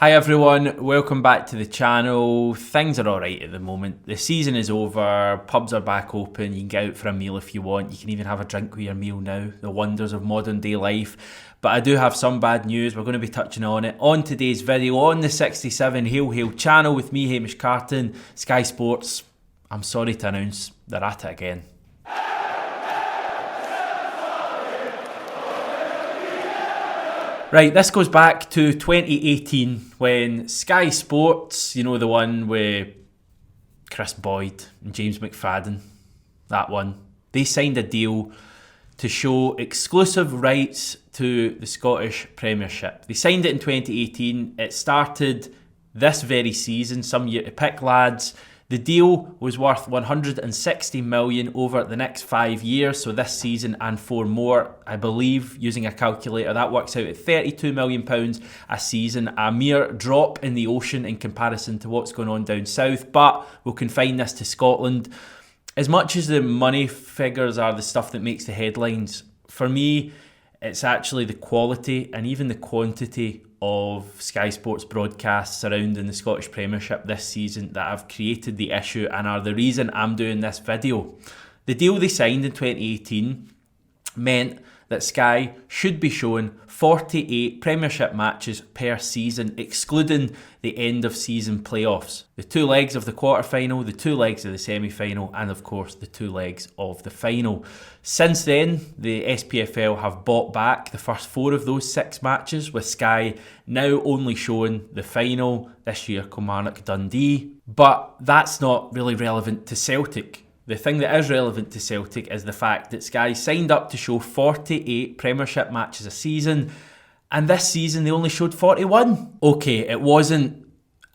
Hi everyone, welcome back to the channel. Things are alright at the moment. The season is over, pubs are back open, you can get out for a meal if you want, you can even have a drink with your meal now, the wonders of modern day life. But I do have some bad news, we're going to be touching on it on today's video on the 67 Hail channel with me, Hamish Carton, Sky Sports. I'm sorry to announce they're at it again. Right, this goes back to 2018 when Sky Sports, you know, the one with Chris Boyd and James McFadden, that one, they signed a deal to show exclusive rights to the Scottish Premiership. They signed it in 2018. It started this very season, some year to pick, lads. The deal was worth 160 million over the next 5 years, so this season and 4 more. I believe, using a calculator, that works out at £32 million a season, a mere drop in the ocean in comparison to what's going on down south, but we'll confine this to Scotland. As much as the money figures are the stuff that makes the headlines, for me, it's actually the quality and even the quantity of Sky Sports broadcasts surrounding the Scottish Premiership this season that have created the issue and are the reason I'm doing this video. The deal they signed in 2018 meant that Sky should be showing 48 Premiership matches per season, excluding the end of season playoffs. The 2 legs of the quarter-final, the 2 legs of the semi-final, and of course the 2 legs of the final. Since then, the SPFL have bought back the first 4 of those 6 matches, with Sky now only showing the final, this year Kilmarnock Dundee. But that's not really relevant to Celtic. The thing that is relevant to Celtic is the fact that Sky signed up to show 48 Premiership matches a season, and this season they only showed 41. Okay, it wasn't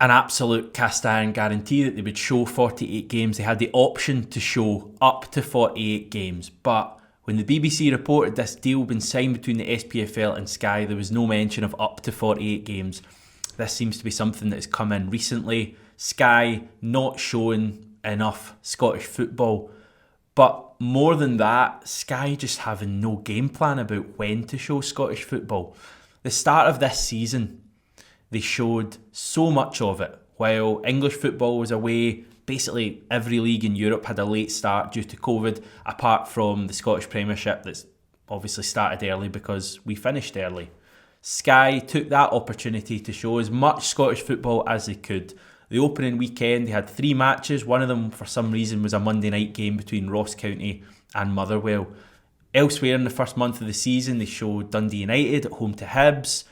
an absolute cast iron guarantee that they would show 48 games. They had the option to show up to 48 games, but when the BBC reported this deal had been signed between the SPFL and Sky, there was no mention of up to 48 games. This seems to be something that has come in recently. Sky not showing enough Scottish football, but more than that, Sky just having no game plan about when to show Scottish football. The start of this season, they showed so much of it, while English football was away. Basically every league in Europe had a late start due to COVID, apart from the Scottish Premiership that's obviously started early because we finished early. Sky took that opportunity to show as much Scottish football as they could. The opening weekend, they had 3 matches. One of them, for some reason, was a Monday night game between Ross County and Motherwell. Elsewhere in the first month of the season, they showed Dundee United at home to Hibs.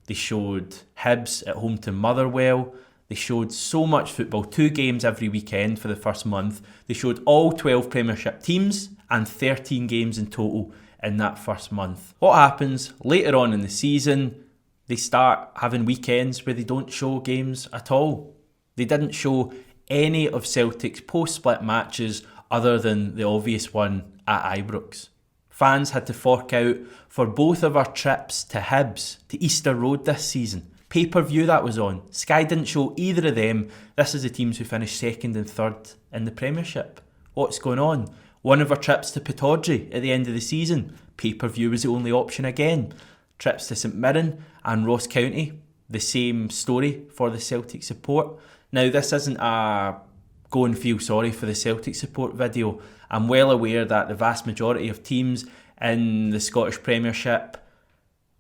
They showed Hibs at home to Motherwell. They showed so much football, 2 games every weekend for the first month. They showed all 12 Premiership teams and 13 games in total in that first month. What happens later on in the season? They start having weekends where they don't show games at all. They didn't show any of Celtic's post-split matches other than the obvious one at Ibrox. Fans had to fork out for both of our trips to Hibs, to Easter Road this season. Pay-per-view that was on. Sky didn't show either of them. This is the teams who finished 2nd and 3rd in the Premiership. What's going on? One of our trips to Pittodrie at the end of the season. Pay-per-view was the only option again. Trips to St Mirren and Ross County. The same story for the Celtic support. Now, this isn't a go and feel sorry for the Celtic support video. I'm well aware that the vast majority of teams in the Scottish Premiership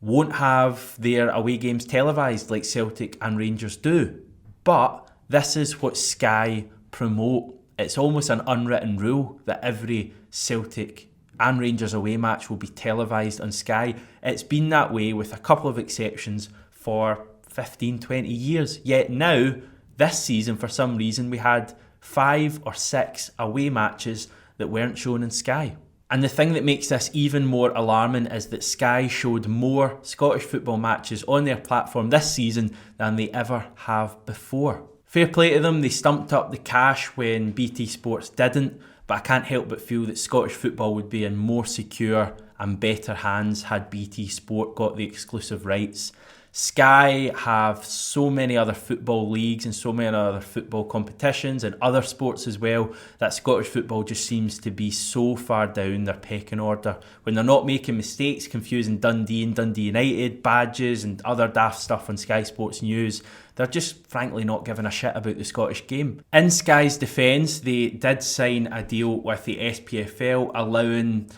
won't have their away games televised like Celtic and Rangers do. But this is what Sky promote. It's almost an unwritten rule that every Celtic and Rangers away match will be televised on Sky. It's been that way with a couple of exceptions for 15, 20 years. Yet now, this season, for some reason, we had 5 or 6 away matches that weren't shown in Sky. And the thing that makes this even more alarming is that Sky showed more Scottish football matches on their platform this season than they ever have before. Fair play to them, they stumped up the cash when BT Sports didn't, but I can't help but feel that Scottish football would be in more secure and better hands had BT Sport got the exclusive rights. Sky have so many other football leagues and so many other football competitions and other sports as well that Scottish football just seems to be so far down their pecking order. When they're not making mistakes, confusing Dundee and Dundee United, badges and other daft stuff on Sky Sports News, they're just frankly not giving a shit about the Scottish game. In Sky's defence, they did sign a deal with the SPFL allowing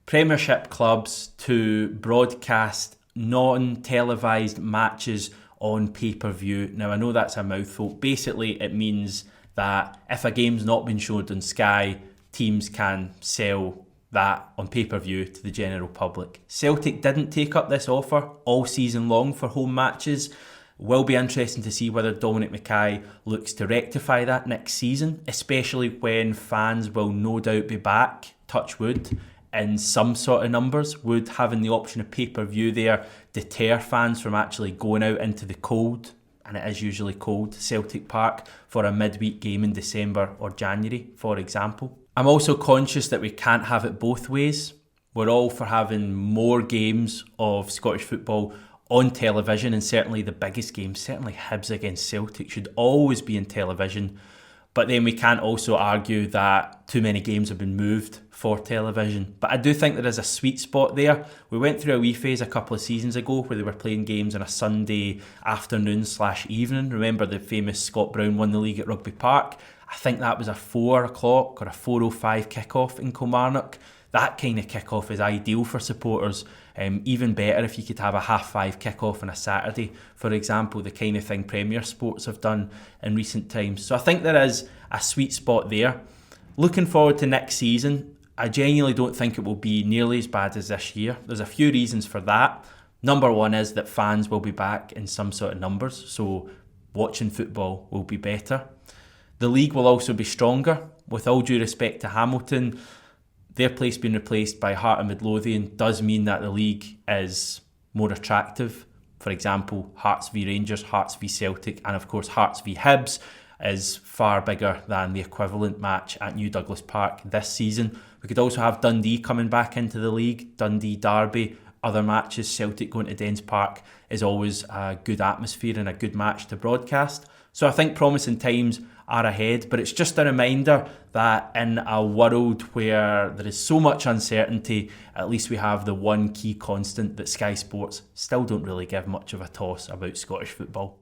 Premiership clubs to broadcast non-televised matches on pay-per-view. Now, I know that's a mouthful. Basically, it means that if a game's not been showed on Sky, teams can sell that on pay-per-view to the general public. Celtic didn't take up this offer all season long for home matches. Will be interesting to see whether Dominic Mackay looks to rectify that next season, especially when fans will no doubt be back, touch wood, in some sort of numbers. Would having the option of pay-per-view there deter fans from actually going out into the cold, and it is usually cold, Celtic Park for a midweek game in December or January, for example? I'm also conscious that we can't have it both ways. We're all for having more games of Scottish football on television, and certainly the biggest games, certainly Hibs against Celtic, should always be on television. But then we can't also argue that too many games have been moved for television. But I do think there is a sweet spot there. We went through a wee phase a couple of seasons ago where they were playing games on a Sunday afternoon/evening. Remember the famous Scott Brown won the league at Rugby Park? I think that was a 4 o'clock or a 4:05 kickoff in Kilmarnock. That kind of kickoff is ideal for supporters. Even better if you could have a 5:30 kickoff on a Saturday, for example, the kind of thing Premier Sports have done in recent times. So I think there is a sweet spot there. Looking forward to next season, I genuinely don't think it will be nearly as bad as this year. There's a few reasons for that. Number one is that fans will be back in some sort of numbers, so watching football will be better. The league will also be stronger. With all due respect to Hamilton, their place being replaced by Heart and Midlothian does mean that the league is more attractive. For example, Hearts v Rangers, Hearts v Celtic, and of course Hearts v Hibs is far bigger than the equivalent match at New Douglas Park this season. We could also have Dundee coming back into the league, Dundee Derby, other matches. Celtic going to Dens Park is always a good atmosphere and a good match to broadcast. So I think promising times are ahead, but it's just a reminder that in a world where there is so much uncertainty, at least we have the one key constant that Sky Sports still don't really give much of a toss about Scottish football.